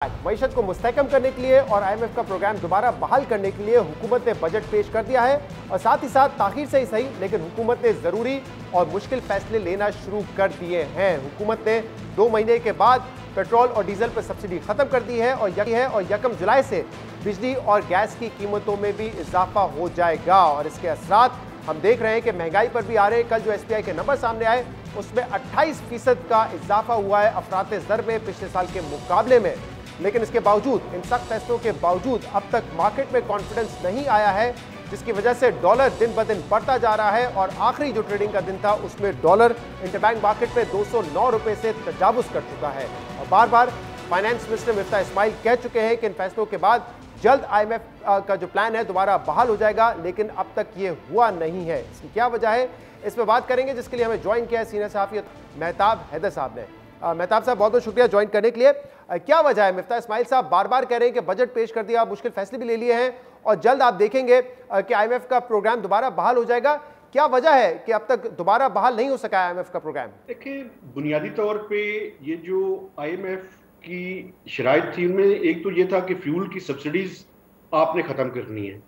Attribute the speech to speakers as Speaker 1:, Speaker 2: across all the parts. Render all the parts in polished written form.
Speaker 1: मईशत को मुस्तहकम करने के लिए और आईएमएफ का प्रोग्राम दोबारा बहाल करने के लिए हुकूमत ने बजट पेश कर दिया है और साथ ही साथ ताखीर से ही सही लेकिन हुकूमत ने जरूरी और मुश्किल फैसले लेना शुरू कर दिए हैं। हुकूमत ने 2 महीने के बाद पेट्रोल और डीजल पर सब्सिडी खत्म कर दी है और यकम जुलाई से बिजली और गैस की कीमतों में भी इजाफा हो जाएगा और इसके असरात हम देख रहे हैं कि महंगाई पर भी आ रहे हैं। कल जो एसपीआई के नंबर सामने आए उसमें 28% का इजाफा हुआ है अफराते ज़र में पिछले साल के मुकाबले में। लेकिन इसके बावजूद, इन सख्त फैसलों के बावजूद अब तक मार्केट में कॉन्फिडेंस नहीं आया है, जिसकी वजह से डॉलर दिन ब दिन बढ़ता जा रहा है और आखिरी जो ट्रेडिंग का दिन था उसमें डॉलर इंटरबैंक मार्केट में 209 रुपए से तजावुज कर चुका है। और बार बार फाइनेंस मिनिस्टर मिफ्ता इस्माइल कह चुके हैं कि इन फैसलों के बाद जल्द आईएमएफ का जो प्लान है दोबारा बहाल हो जाएगा, लेकिन अब तक ये हुआ नहीं है। इसकी क्या वजह है, इस पर बात करेंगे, जिसके लिए हमें ज्वाइन किया है सीनियर सहाफी मेहताब हैदर साहब ने। मेहताब साहब, बहुत बहुत शुक्रिया ज्वाइन करने के लिए। क्या वजह है? मिफ्ता इस्माइल साहब बार बार कह रहे हैं कि बजट पेश कर दिया, मुश्किल फैसले भी ले लिए हैं और जल्द आप देखेंगे कि आईएमएफ का प्रोग्राम दोबारा बहाल हो जाएगा। क्या वजह है कि अब तक दोबारा बहाल नहीं हो सका आईएमएफ का प्रोग्राम?
Speaker 2: देखिए, बुनियादी तौर पे ये जो आईएमएफ की शराइत थी उनमें एक तो ये था कि फ्यूल की सब्सिडीज आपने ख़त्म करनी है।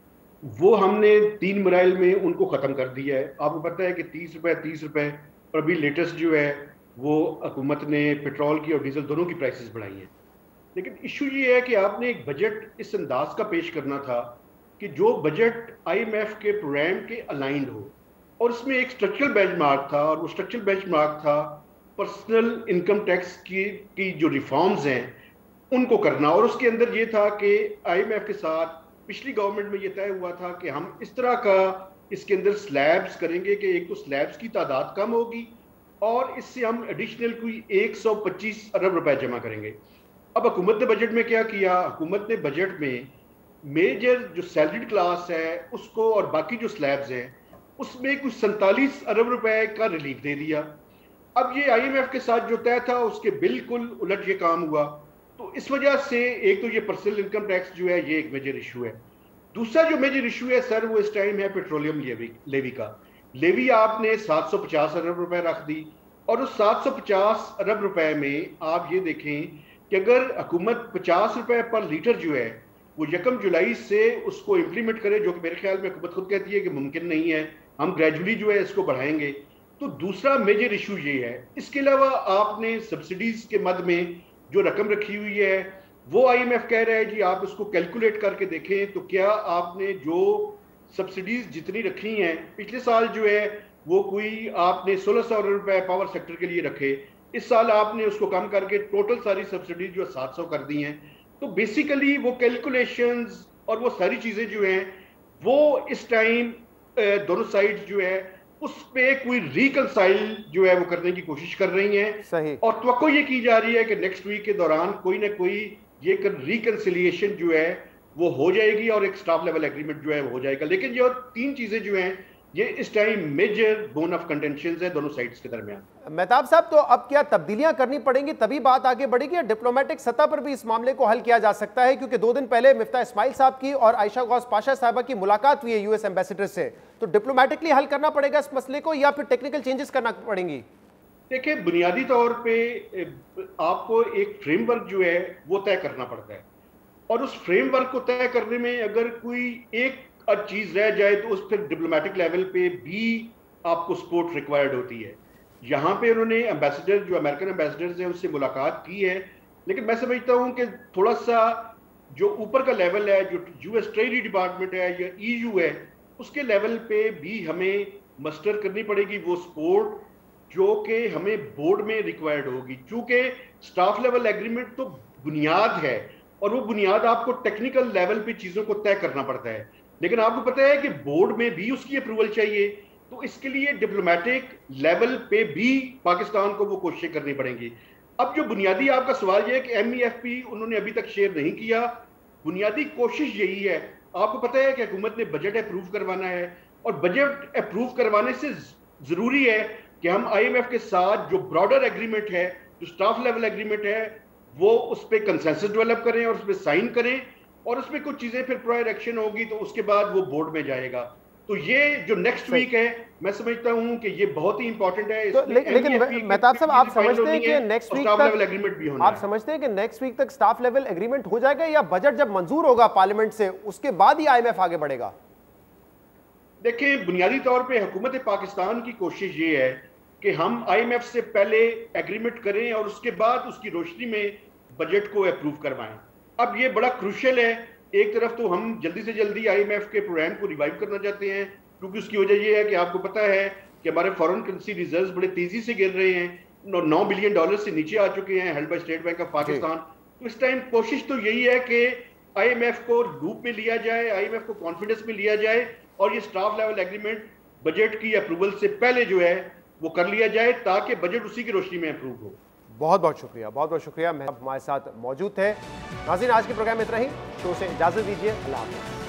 Speaker 2: वो हमने 3 मराइल में उनको ख़त्म कर दिया है। आपको पता है कि 30 रुपए और अभी लेटेस्ट जो है वो हुकूमत ने पेट्रोल की और डीजल दोनों की प्राइसेस बढ़ाई हैं। लेकिन इशू ये है कि आपने एक बजट इस अंदाज का पेश करना था कि जो बजट आईएमएफ के प्रोग्राम के अलाइंड हो, और उसमें एक स्ट्रक्चरल बेंचमार्क था और वो स्ट्रक्चरल बेंचमार्क था पर्सनल इनकम टैक्स की जो रिफॉर्म्स हैं उनको करना। और उसके अंदर ये था कि आईएमएफ के साथ पिछली गवर्नमेंट में ये तय हुआ था कि हम इस तरह का इसके अंदर स्लैब्स करेंगे कि एक तो स्लैब्स की तादाद कम होगी और इससे हम एडिशनल कोई 125 अरब रुपए जमा करेंगे। अब हुकूमत ने बजट में क्या किया? हुकूमत ने बजट में मेजर जो सैलरीड क्लास है उसको और बाकी जो स्लैब्स हैं उसमें कुछ 47 अरब रुपए का रिलीफ दे दिया। अब ये आईएमएफ के साथ जो तय था उसके बिल्कुल उलट ये काम हुआ। तो इस वजह से एक तो ये पर्सनल इनकम टैक्स जो है ये एक मेजर इशू है। दूसरा जो मेजर इशू है सर वो इस टाइम है पेट्रोलियम लेवी का। लेवी आपने 750 अरब रुपए रख दी और उस 750 अरब रुपए में आप ये देखें कि अगर हुकूमत 50 रुपए पर लीटर जो है वो यकम जुलाई से उसको इम्प्लीमेंट करे, जो कि मेरे ख्याल में हुकूमत खुद कहती है कि मुमकिन नहीं है, हम ग्रेजुअली जो है इसको बढ़ाएंगे। तो दूसरा मेजर इशू ये है। इसके अलावा आपने सब्सिडीज के मद में जो रकम रखी हुई है वो आईएमएफ कह रहा है जी आप इसको कैलकुलेट करके देखें तो क्या आपने जो सब्सिडीज जितनी रखी हैं पिछले साल जो है वो कोई आपने 1600 रुपए पावर सेक्टर के लिए रखे, इस साल आपने उसको कम करके टोटल सारी सब्सिडीज जो 700 कर दी हैं। तो बेसिकली वो कैलकुलेशंस और वो सारी चीजें जो हैं वो इस टाइम दोनों साइड जो है उस पे कोई रिकंसाइल जो है वो करने की कोशिश कर रही हैं।
Speaker 1: सही।
Speaker 2: और तवक्को ये की जा रही है कि नेक्स्ट वीक के दौरान कोई ना कोई ये रिकंसिलिएशन जो है वो हो जाएगी और एक स्टाफ लेवल एग्रीमेंट जो है वो हो जाएगा। लेकिन ये 3 चीजें जो हैं ये इस time major bone of contention है दोनों साइड्स के दरमियान।
Speaker 1: मेहताब साहब, तो अब क्या तब्दीलियां करनी पड़ेंगी तभी बात आगे बढ़ेगी या डिप्लोमेटिक सतह पर भी इस मामले को हल किया जा सकता है? क्योंकि 2 दिन पहले मिफ्ता इस्माइल साहब की और आयशा गौस पाशा साहबा की मुलाकात हुई है यूएस एम्बेसडर से, तो डिप्लोमेटिकली हल करना पड़ेगा इस मसले को या फिर टेक्निकल चेंजेस करना पड़ेंगी?
Speaker 2: देखिए, बुनियादी तौर पे आपको एक फ्रेमवर्क जो है वो तय करना पड़ता है और उस फ्रेमवर्क को तय करने में अगर कोई एक चीज रह जाए तो उस पर डिप्लोमेटिक लेवल पे भी आपको सपोर्ट रिक्वायर्ड होती है। यहाँ पे उन्होंने एम्बेसडर जो अमेरिकन एम्बेसडर्स हैं उससे मुलाकात की है, लेकिन मैं समझता हूँ कि थोड़ा सा जो ऊपर का लेवल है, जो यूएस ट्रेड डिपार्टमेंट है या ईयू है, उसके लेवल पे भी हमें मस्टर करनी पड़ेगी वो सपोर्ट जो कि हमें बोर्ड में रिक्वायर्ड होगी। चूंकि स्टाफ लेवल एग्रीमेंट तो बुनियाद है और वो बुनियाद आपको टेक्निकल लेवल पे चीजों को तय करना पड़ता है, लेकिन आपको पता है कि बोर्ड में भी उसकी अप्रूवल चाहिए। तो इसके लिए डिप्लोमेटिक लेवल पे भी पाकिस्तान को वो कोशिशें करनी पड़ेंगी। अब जो बुनियादी आपका सवाल ये है कि एमईएफपी उन्होंने अभी तक शेयर नहीं किया, बुनियादी कोशिश यही है। आपको पता है कि हुकूमत ने बजट अप्रूव करवाना है और बजट अप्रूव करवाने से जरूरी है कि हम आईएमएफ के साथ जो ब्रॉडर एग्रीमेंट है, जो स्टाफ लेवल एग्रीमेंट है, वो उस पर कंसेंसस डेवलप करें और उस पर साइन करें और उसमें कुछ चीजें फिर प्रायर एक्शन होगी तो उसके बाद वो बोर्ड में जाएगा। तो ये जो नेक्स्ट वीक है, मैं समझता हूं कि ये बहुत ही इंपॉर्टेंट है।
Speaker 1: तो लेकिन मेहताब साहब, आप समझते हैं कि नेक्स्ट वीक तक
Speaker 2: एग्रीमेंट भी होना
Speaker 1: आप समझते हैं कि नेक्स्ट वीक तक स्टाफ लेवल एग्रीमेंट हो जाएगा, या बजट जब मंजूर होगा पार्लियामेंट से उसके बाद ही आईएमएफ आगे बढ़ेगा?
Speaker 2: देखिए, बुनियादी तौर पे हुकूमत पाकिस्तान की कोशिश ये है कि हम आईएमएफ से पहले एग्रीमेंट करें और उसके बाद उसकी रोशनी में बजट को अप्रूव करवाएं। अब ये बड़ा क्रूशियल है। एक तरफ तो हम जल्दी से जल्दी आईएमएफ के प्रोग्राम को रिवाइव करना चाहते हैं, क्योंकि उसकी वजह ये है कि आपको पता है कि हमारे फॉरेन करेंसी रिजर्व्स बड़े तेजी से गिर रहे हैं, 9 बिलियन डॉलर से नीचे आ चुके हैं, held by state bank of Pakistan. तो इस टाइम कोशिश तो यही है कि आईएमएफ को लूप में लिया जाए, आईएमएफ को कॉन्फिडेंस में लिया जाए और ये स्टाफ लेवल एग्रीमेंट बजट की अप्रूवल से पहले जो है वो कर लिया जाए, ताकि बजट उसी की रोशनी में अप्रूव हो।
Speaker 1: बहुत बहुत शुक्रिया, बहुत बहुत शुक्रिया। मैं हमारे साथ मौजूद थे। नाज़रीन, आज के प्रोग्राम में इतना ही। शो से इजाजत दीजिए। अल्लाह हाफ़िज़।